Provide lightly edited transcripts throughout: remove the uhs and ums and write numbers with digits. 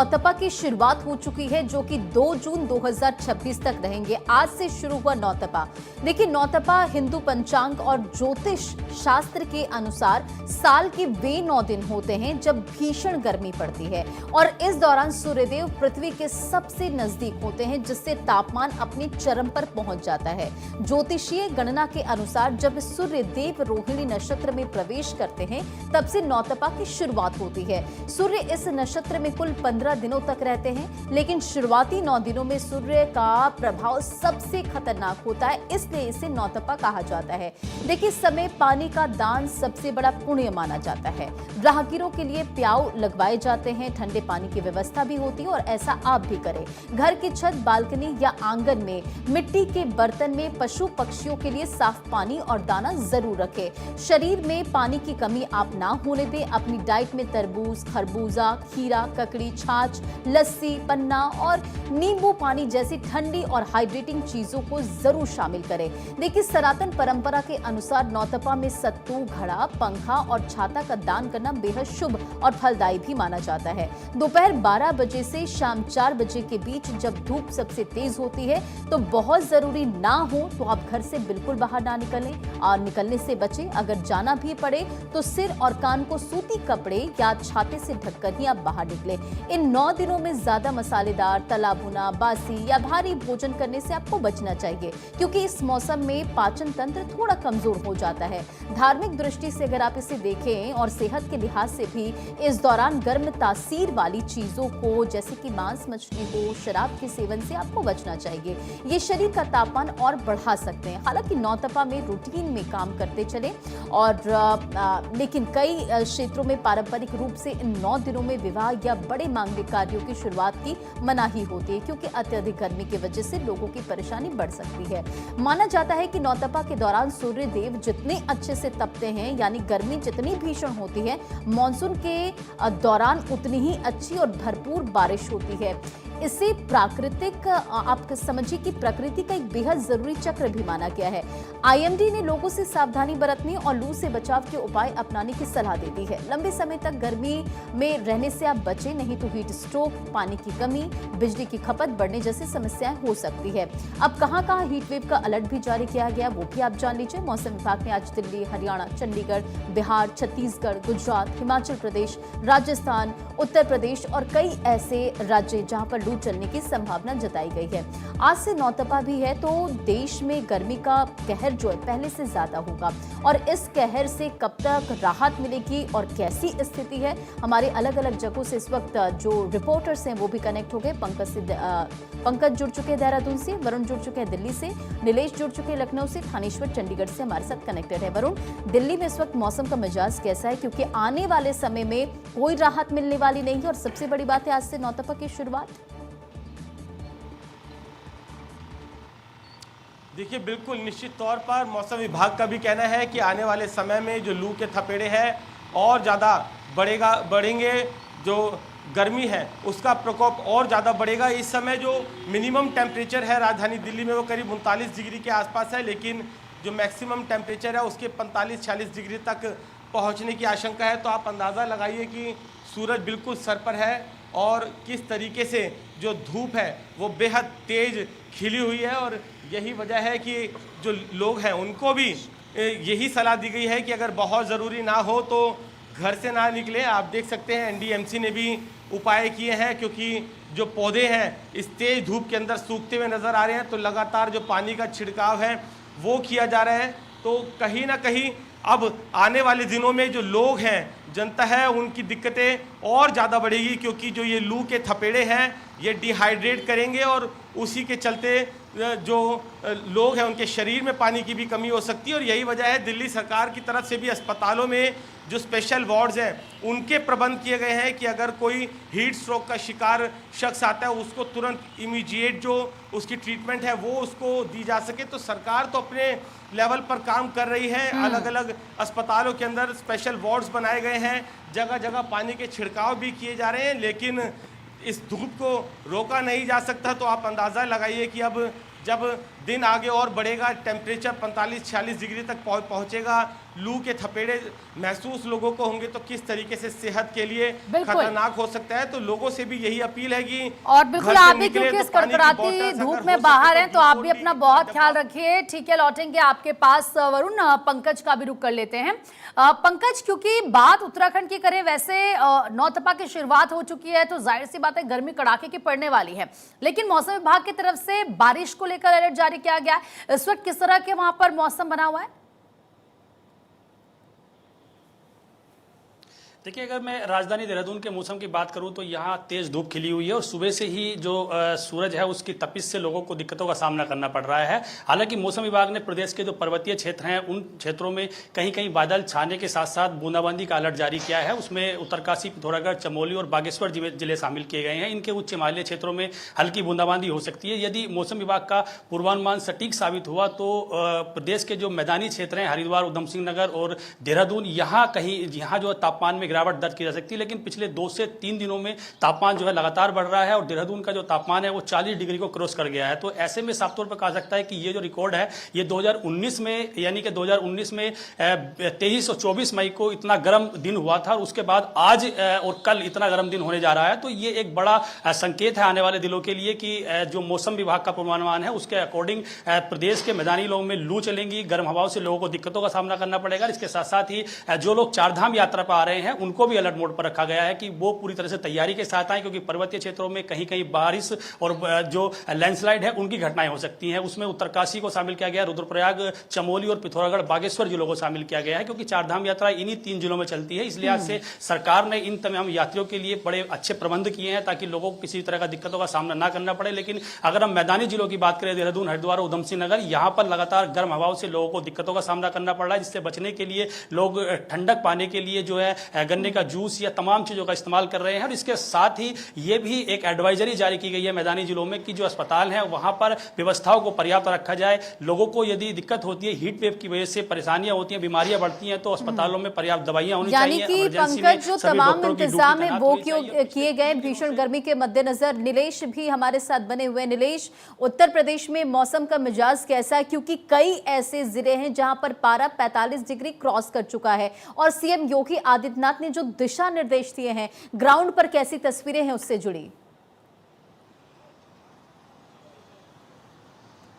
नौतपा की शुरुआत हो चुकी है, जो कि 2 जून 2026 तक रहेंगे। आज से शुरू हुआ नौतपा। देखिए, नौतपा हिंदू पंचांग और ज्योतिष शास्त्र के अनुसार साल के वे 9 दिन होते हैं जब भीषण गर्मी पड़ती है और इस दौरान सूर्यदेव पृथ्वी के सबसे नजदीक होते हैं, जिससे तापमान अपने चरम पर पहुंच जाता है। ज्योतिषीय गणना के अनुसार जब सूर्यदेव रोहिणी नक्षत्र में प्रवेश करते हैं, तब से नौतपा की शुरुआत होती है। सूर्य इस नक्षत्र में कुल 15 दिनों तक रहते हैं, लेकिन शुरुआती 9 दिनों में सूर्य का प्रभाव सबसे खतरनाक होता है, इसलिए इसे नौतपा कहा जाता है। देखिए, समय पानी का दान सबसे बड़ा पुण्य माना जाता है। राहगीरों के लिए प्याऊ लगवाए जाते हैं, ठंडे पानी की व्यवस्था भी होती है और ऐसा आप भी करें। घर की छत, बालकनी या आंगन में मिट्टी के बर्तन में पशु पक्षियों के लिए साफ पानी और दाना जरूर रखें। शरीर में पानी की कमी आप ना होने दें। अपनी डाइट में तरबूज, खरबूजा, खीरा, ककड़ी, छाछ, लस्सी, पन्ना और नींबू पानी जैसी ठंडी और हाइड्रेटिंग चीजों को जरूर शामिल करें। देखिए, सनातन परंपरा के अनुसार नौतपा में सत्तू, घड़ा, पंखा और छाता का दान करना बेहद शुभ और फलदायी भी माना जाता है। दोपहर 12 बजे से शाम 4 बजे के बीच जब धूप सबसे तेज होती है, तो बहुत जरूरी ना हो तो आप घर से बिल्कुल बाहर ना निकलें और निकलने से बचें। अगर जाना भी पड़े तो सिर और कान को सूती कपड़े या छाते से ढककर ही आप बाहर निकलें। इन 9 दिनों में ज्यादा मसालेदार, तला भुना, बासी या भारी भोजन करने से आपको बचना चाहिए, क्योंकि इस मौसम में पाचन तंत्र थोड़ा कमजोर हो जाता है। धार्मिक दृष्टि से अगर आप इसे देखें और सेहत के लिहाज से भी इस दौरान गर्म तासीर वाली चीजों को, जैसे कि मांस मछली हो, शराब के सेवन से आपको बचना चाहिए। ये शरीर का तापमान और बढ़ा सकते हैं। हालांकि नौतपा में रूटीन में काम करते चले और लेकिन कई क्षेत्रों में पारंपरिक रूप से इन 9 दिनों में विवाह या बड़े मांगलिक कार्यों की शुरुआत की मनाही होती है, क्योंकि अत्यधिक गर्मी की वजह से लोगों की परेशानी बढ़ सकती है। माना जाता है कि नौतपा के दौरान सूर्य देव जितने अच्छे से तपते हैं, यानी गर्मी जितनी भीषण होती है, मॉनसून के दौरान उतनी ही अच्छी और भरपूर बारिश होती है। इसे प्राकृतिक, आप समझिए कि प्रकृति का एक बेहद जरूरी चक्र भी माना गया है। आईएमडी ने लोगों से सावधानी बरतने और लू से बचाव के उपाय अपनाने की सलाह देती है। लंबे समय तक गर्मी में रहने से आप बचें, नहीं तो हीट स्ट्रोक, पानी की कमी, बिजली की खपत बढ़ने जैसी समस्याएं हो सकती है। अब कहां-कहां हीट वेव का अलर्ट भी जारी किया गया, वो भी आप जान लीजिए। मौसम विभाग ने आज दिल्ली, हरियाणा, चंडीगढ़, बिहार, छत्तीसगढ़, गुजरात, हिमाचल प्रदेश, राजस्थान, उत्तर प्रदेश और कई ऐसे राज्य जहां पर लू चलने की संभावना जताई गई है। आज से नौतपा भी है, तो देश में गर्मी का कहर जो है पहले से ज्यादा होगा और इस कहर से कब तक राहत मिलेगी और कैसी स्थिति है, हमारे अलग अलग जगहों से इस वक्त जो रिपोर्टर्स हैं वो भी कनेक्ट हो गए। पंकज जुड़ चुके हैं देहरादून से, वरुण जुड़ चुके हैं दिल्ली से, नीलेश जुड़ चुके हैं लखनऊ से, थानेश्वर चंडीगढ़ से हमारे साथ कनेक्टेड है। वरुण, दिल्ली में इस वक्त मौसम का मिजाज कैसा है, क्योंकि आने वाले समय में कोई राहत मिलने वाली नहीं है और सबसे बड़ी बात है आज से नौतपा की शुरुआत। देखिए, बिल्कुल निश्चित तौर पर मौसम विभाग का भी कहना है कि आने वाले समय में जो लू के थपेड़े हैं और ज़्यादा बढ़ेंगे, जो गर्मी है उसका प्रकोप और ज़्यादा बढ़ेगा। इस समय जो मिनिमम टेम्परेचर है राजधानी दिल्ली में वो करीब 39 डिग्री के आसपास है, लेकिन जो मैक्सिमम टेम्परेचर है उसके 45-46 डिग्री तक पहुंचने की आशंका है। तो आप अंदाज़ा लगाइए कि सूरज बिल्कुल सर पर है और किस तरीके से जो धूप है वो बेहद तेज़ खिली हुई है। और यही वजह है कि जो लोग हैं उनको भी यही सलाह दी गई है कि अगर बहुत ज़रूरी ना हो तो घर से ना निकले। आप देख सकते हैं एनडीएमसी ने भी उपाय किए हैं, क्योंकि जो पौधे हैं इस तेज़ धूप के अंदर सूखते हुए नज़र आ रहे हैं, तो लगातार जो पानी का छिड़काव है वो किया जा रहा है। तो कहीं ना कहीं अब आने वाले दिनों में जो लोग हैं, जनता है, उनकी दिक्कतें और ज़्यादा बढ़ेगी, क्योंकि जो ये लू के थपेड़े हैं ये डिहाइड्रेट करेंगे और उसी के चलते जो लोग हैं उनके शरीर में पानी की भी कमी हो सकती है। और यही वजह है दिल्ली सरकार की तरफ से भी अस्पतालों में जो स्पेशल वार्ड्स हैं उनके प्रबंध किए गए हैं कि अगर कोई हीट स्ट्रोक का शिकार शख्स आता है उसको तुरंत इमीडिएट जो उसकी ट्रीटमेंट है वो उसको दी जा सके। तो सरकार तो अपने लेवल पर काम कर रही है, अलग अलग अस्पतालों के अंदर स्पेशल वार्ड्स बनाए गए हैं, जगह जगह पानी के छिड़काव भी किए जा रहे हैं, लेकिन इस धूप को रोका नहीं जा सकता। तो आप अंदाज़ा लगाइए कि अब जब दिन आगे और बढ़ेगा, टेम्परेचर 45-46 डिग्री तक पहुंचेगा, लू के थपेड़े महसूस लोगों को होंगे, तो किस तरीके से सेहत के लिए खतरनाक हो सकता है। तो लोगों से भी यही अपील है कि और बिल्कुल आप भी क्योंकि इस कड़कड़ाती धूप में बाहर हैं तो आप भी अपना बहुत ख्याल रखिए। ठीक है, लौटेंगे आपके पास वरुण। पंकज का भी रुख कर लेते हैं। पंकज, क्योंकि बात उत्तराखंड की करें, वैसे नौतपा की शुरुआत हो चुकी है तो जाहिर सी बात है गर्मी कड़ाके की पड़ने वाली है, लेकिन मौसम विभाग की तरफ से बारिश को लेकर अलर्ट जारी किया गया है। इस वक्त किस तरह के वहां पर मौसम बना हुआ है? देखिए, अगर मैं राजधानी देहरादून के मौसम की बात करूं तो यहाँ तेज धूप खिली हुई है और सुबह से ही जो सूरज है उसकी तपिश से लोगों को दिक्कतों का सामना करना पड़ रहा है। हालांकि मौसम विभाग ने प्रदेश के जो पर्वतीय क्षेत्र हैं उन क्षेत्रों में कहीं कहीं बादल छाने के साथ साथ बूंदाबांदी का अलर्ट जारी किया है। उसमें उत्तरकाशी, पिथौरागढ़, चमोली और बागेश्वर जिले शामिल किए गए हैं। इनके उच्च हिमालय क्षेत्रों में हल्की बूंदाबांदी हो सकती है। यदि मौसम विभाग का पूर्वानुमान सटीक साबित हुआ तो प्रदेश के जो मैदानी क्षेत्र हैं, हरिद्वार, उधम सिंह नगर और देहरादून, यहाँ जो तापमान में गिरावट दर्ज की जा सकती है। लेकिन पिछले 2 से 3 दिनों में तापमान जो है लगातार बढ़ रहा है और देहरादून का जो तापमान है वो 40 डिग्री को क्रॉस कर गया है। तो ऐसे में साफ तौर पर कहा सकता है कि ये जो रिकॉर्ड है ये 2019 में, यानी कि 2019 में 23 और 24 मई को इतना गर्म दिन हुआ था और उसके बाद आज और कल इतना गर्म दिन होने जा रहा है। तो ये एक बड़ा संकेत है आने वाले दिनों के लिए कि जो मौसम विभाग का पूर्वानुमान है उसके अकॉर्डिंग प्रदेश के मैदानी इलाकों में लू चलेंगी, गर्म हवाओं से लोगों को दिक्कतों का सामना करना पड़ेगा। इसके साथ साथ ही जो लोग चारधाम यात्रा पर आ रहे हैं उनको भी अलर्ट मोड पर रखा गया है कि वो पूरी तरह से तैयारी के साथ आए, क्योंकि पर्वतीय क्षेत्रों में कहीं कहीं बारिश और जो लैंडस्लाइड है उनकी घटनाएं हो सकती हैं। उसमें उत्तरकाशी को शामिल किया गया, रुद्रप्रयाग, चमोली और पिथौरागढ़, बागेश्वर जिलों को शामिल किया गया है, क्योंकि चारधाम यात्रा इन्हीं 3 जिलों में चलती है। इसलिए आज से सरकार ने इन तमाम यात्रियों के लिए बड़े अच्छे प्रबंध किए हैं ताकि लोगों को किसी तरह का दिक्कतों का सामना ना करना पड़े। लेकिन अगर हम मैदानी जिलों की बात करें, देहरादून, हरिद्वार, उधम सिंह नगर, यहाँ पर लगातार गर्म हवाओं से लोगों को दिक्कतों का सामना करना पड़ रहा है, जिससे बचने के लिए लोग ठंडक पाने के लिए जो है गन्ने का जूस या तमाम चीजों का इस्तेमाल कर रहे हैं। और इसके साथ ही ये भी एक एडवाइजरी जारी की गई है मैदानी जिलों में कि जो अस्पताल हैं वहां पर व्यवस्थाओं को पर्याप्त रखा जाए। लोगों को यदि दिक्कत होती है, हीट वेव की वजह से परेशानियां होती हैं, बीमारियां बढ़ती हैं, तो अस्पतालों में पर्याप्त दवाइयां होनी चाहिए। यानी कि पंकज, जो तमाम इंतजाम है वो किए गए भीषण गर्मी के मद्देनजर। नीलेश भी हमारे साथ बने हुए। नीलेश, उत्तर प्रदेश में मौसम का मिजाज कैसा है? क्योंकि कई ऐसे जिले हैं जहां पर पारा 45 डिग्री क्रॉस कर चुका है और सीएम योगी आदित्यनाथ ने जो दिशा निर्देश दिए हैं, ग्राउंड पर कैसी तस्वीरें हैं उससे जुड़ी?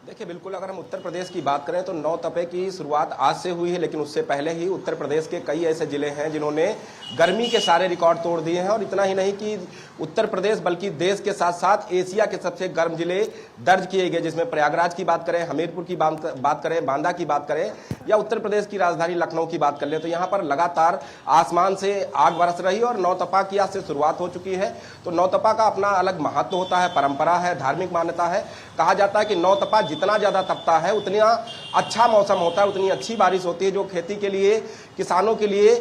देखिए, बिल्कुल अगर हम उत्तर प्रदेश की बात करें तो नौतपे की शुरुआत आज से हुई है, लेकिन उससे पहले ही उत्तर प्रदेश के कई ऐसे जिले हैं जिन्होंने गर्मी के सारे रिकॉर्ड तोड़ दिए हैं। और इतना ही नहीं कि उत्तर प्रदेश बल्कि देश के साथ साथ एशिया के सबसे गर्म जिले दर्ज किए गए, जिसमें प्रयागराज की बात करें, हमीरपुर की बात करें, बांदा की बात करें या उत्तर प्रदेश की राजधानी लखनऊ की बात कर लें, तो यहाँ पर लगातार आसमान से आग बरस रही और नौतपा की आज से शुरुआत हो चुकी है। तो नौतपा का अपना अलग महत्व होता है, परंपरा है, धार्मिक मान्यता है। कहा जाता है कि नौतपा जितना ज़्यादा तपता है उतना अच्छा मौसम होता है, उतनी अच्छी बारिश होती है, जो खेती के लिए, किसानों के लिए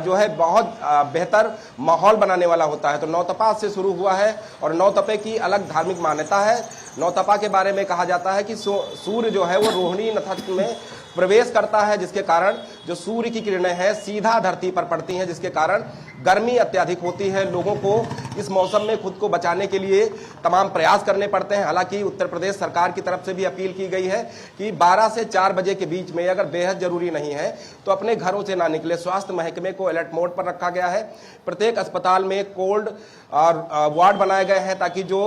जो है बहुत बेहतर माहौल बनाने वाला होता है। तो नौतपा से शुरू हुआ है और नौतपे की अलग धार्मिक मान्यता है। नौतपा के बारे में कहा जाता है कि सूर्य जो है वो रोहिणी नक्षत्र में प्रवेश करता है, जिसके कारण जो सूर्य की किरणें हैं सीधा धरती पर पड़ती हैं, जिसके कारण गर्मी अत्यधिक होती है। लोगों को इस मौसम में खुद को बचाने के लिए तमाम प्रयास करने पड़ते हैं। हालांकि उत्तर प्रदेश सरकार की तरफ से भी अपील की गई है कि 12 से 4 बजे के बीच में अगर बेहद जरूरी नहीं है तो अपने घरों से ना निकले। स्वास्थ्य महकमे को अलर्ट मोड पर रखा गया है। प्रत्येक अस्पताल में कोल्ड वार्ड बनाए गए हैं ताकि जो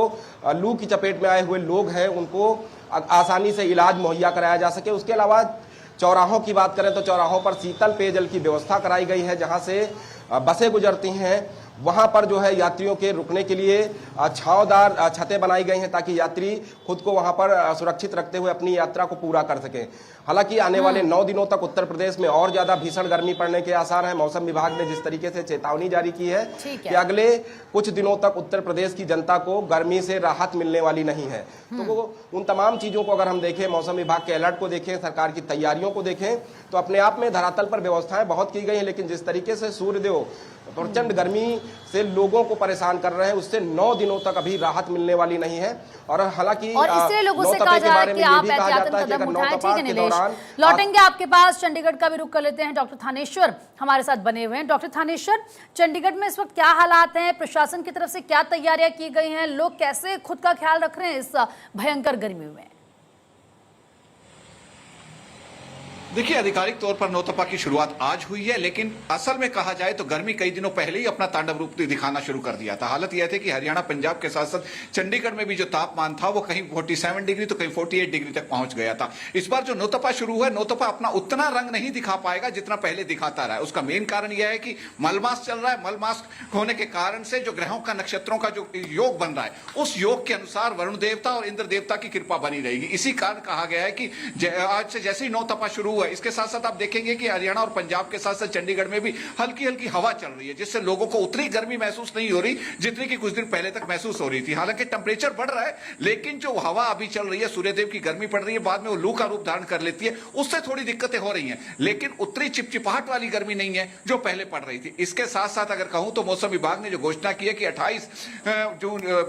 लू की चपेट में आए हुए लोग हैं उनको आसानी से इलाज मुहैया कराया जा सके। उसके अलावा चौराहों की बात करें तो चौराहों पर शीतल पेयजल की व्यवस्था कराई गई है। जहां से बसें गुजरती हैं वहां पर जो है यात्रियों के रुकने के लिए छांवदार छतें बनाई गई हैं ताकि यात्री खुद को वहां पर सुरक्षित रखते हुए अपनी यात्रा को पूरा कर सकें। हालांकि आने वाले 9 दिनों तक उत्तर प्रदेश में और ज्यादा भीषण गर्मी पड़ने के आसार हैं। मौसम विभाग ने जिस तरीके से चेतावनी जारी की है कि अगले कुछ दिनों तक उत्तर प्रदेश की जनता को गर्मी से राहत मिलने वाली नहीं है। तो वो उन तमाम चीजों को अगर हम देखें, मौसम विभाग के अलर्ट को देखें, सरकार की तैयारियों को देखें, तो अपने आप में धरातल पर व्यवस्थाएं बहुत की गई हैं। लेकिन जिस तरीके से सूर्यदेव प्रचंड गर्मी से लोगों को परेशान कर रहे हैं, उससे 9 दिनों तक अभी राहत मिलने वाली नहीं है। और हालांकि इसलिए लोगों से कहा जा रहा है कि आप एहतियातन कदम उठाएं। ठीक है नीलेश, लौटेंगे आपके पास। चंडीगढ़ का भी रुख कर लेते हैं। डॉक्टर थानेश्वर हमारे साथ बने हुए हैं। डॉक्टर थानेश्वर, चंडीगढ़ में इस वक्त क्या हालात हैं? प्रशासन की तरफ से क्या तैयारियां की गई हैं? लोग कैसे खुद का ख्याल रख रहे हैं इस भयंकर गर्मी में? देखिए, आधिकारिक तौर पर नौतपा की शुरुआत आज हुई है, लेकिन असल में कहा जाए तो गर्मी कई दिनों पहले ही अपना तांडव रूप दिखाना शुरू कर दिया था। हालत यह थी कि हरियाणा, पंजाब के साथ साथ चंडीगढ़ में भी जो तापमान था वो कहीं 47 डिग्री तो कहीं 48 डिग्री तक पहुंच गया था। इस बार जो नौतपा शुरू हुआ है, नौतपा अपना उतना रंग नहीं दिखा पाएगा जितना पहले दिखाता रहा है। उसका मेन कारण यह है कि मलमास चल रहा है। मलमास होने के कारण से जो ग्रहों का, नक्षत्रों का जो योग बन रहा है, उस योग के अनुसार वरुण देवता और इंद्र देवता की कृपा बनी रहेगी। इसी कारण कहा गया है कि आज से जैसे ही नौतपा शुरू हुआ है, इसके साथ साथ आप देखेंगे कि हरियाणा और पंजाब के साथ साथ चंडीगढ़ में भी हल्की हल्की हवा चल रही है, जिससे लोगों को उतनी गर्मी महसूस नहीं हो रही जितनी कि कुछ दिन पहले तक महसूस हो रही थी। हालांकि टेम्परेचर बढ़ रहा है, लेकिन जो हवा अभी चल रही है, सूर्यदेव की गर्मी पड़ रही है, बाद में वो लू का रूप धारण कर लेती है, उससे थोड़ी दिक्कतें हो रही हैं, लेकिन उतनी चिपचिपाहट वाली गर्मी नहीं है जो पहले पड़ रही थी। इसके साथ साथ अगर कहूं तो मौसम विभाग ने जो घोषणा की है कि 28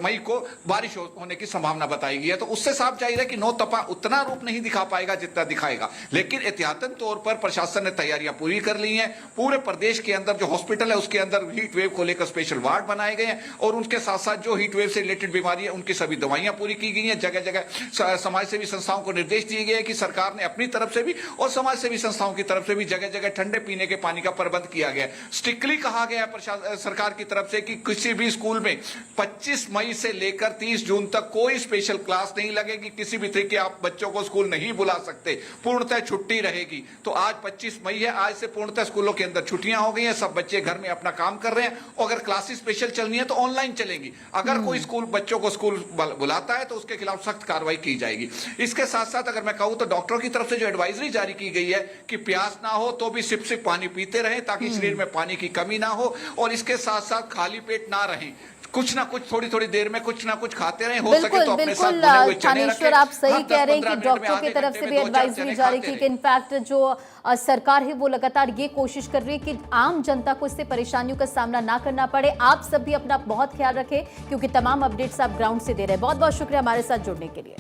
मई को बारिश होने की संभावना बताई गई है, तो उससे साफ जाहिर है कि नौतपा उतना रूप नहीं दिखा पाएगा जितना दिखाएगा। लेकिन एहतियातन तौर पर प्रशासन ने तैयारियां पूरी कर ली हैं। पूरे प्रदेश के अंदर जो हॉस्पिटल है उसके अंदर हीट वेव को लेकर स्पेशल वार्ड बनाए गए हैं, और उनके साथ साथ जो हीट वेव से रिलेटेड बीमारी है उनकी सभी दवाइयां पूरी की गई हैं। जगह जगह समाज सेवी संस्थाओं को निर्देश दिए गए हैं कि सरकार ने अपनी तरफ से भी और समाज सेवी संस्थाओं की तरफ से भी जगह जगह ठंडे पीने के पानी का प्रबंध किया गया है। स्ट्रिक्टली कहा गया है सरकार की तरफ से कि किसी भी स्कूल में 25 मई से लेकर 30 जून तक कोई स्पेशल क्लास नहीं लगेगी। किसी भी तरीके आप बच्चों को स्कूल नहीं बुला सकते, पूर्णतः छुट्टी रहेगी। तो आज 25 मई है, आज से पूर्णतः स्कूलों के अंदर छुट्टियां हो गई हैं, सब बच्चे घर में अपना काम कर रहे हैं, और अगर क्लासेस स्पेशल चलनी है तो ऑनलाइन चलेंगी। अगर कोई स्कूल बच्चों को स्कूल बुलाता है तो उसके खिलाफ सख्त कार्रवाई की जाएगी। इसके साथ साथ अगर मैं कहूं तो डॉक्टरों की तरफ से जो एडवाइजरी जारी की गई है कि प्यास ना हो तो भी सिप सिप पानी पीते रहें ताकि शरीर में पानी की कमी ना हो, और इसके साथ साथ खाली पेट ना रहें, कुछ ना कुछ थोड़ी थोड़ी देर में कुछ ना कुछ खाते रहें। हो सके तो अपने साथ भुने हुए चने रखें। थानेश्वर, आप सही कह रहे हैं कि डॉक्टरों की तरफ से भी एडवाइजरी जारी की कि इनफैक्ट जो सरकार है वो लगातार ये कोशिश कर रही है कि आम जनता को इससे परेशानियों का सामना ना करना पड़े। आप सब भी अपना बहुत ख्याल रखें, क्योंकि तमाम अपडेट्स आप ग्राउंड से दे रहे हैं। बहुत बहुत शुक्रिया हमारे साथ जुड़ने के लिए।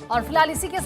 और फिलहाल इसी के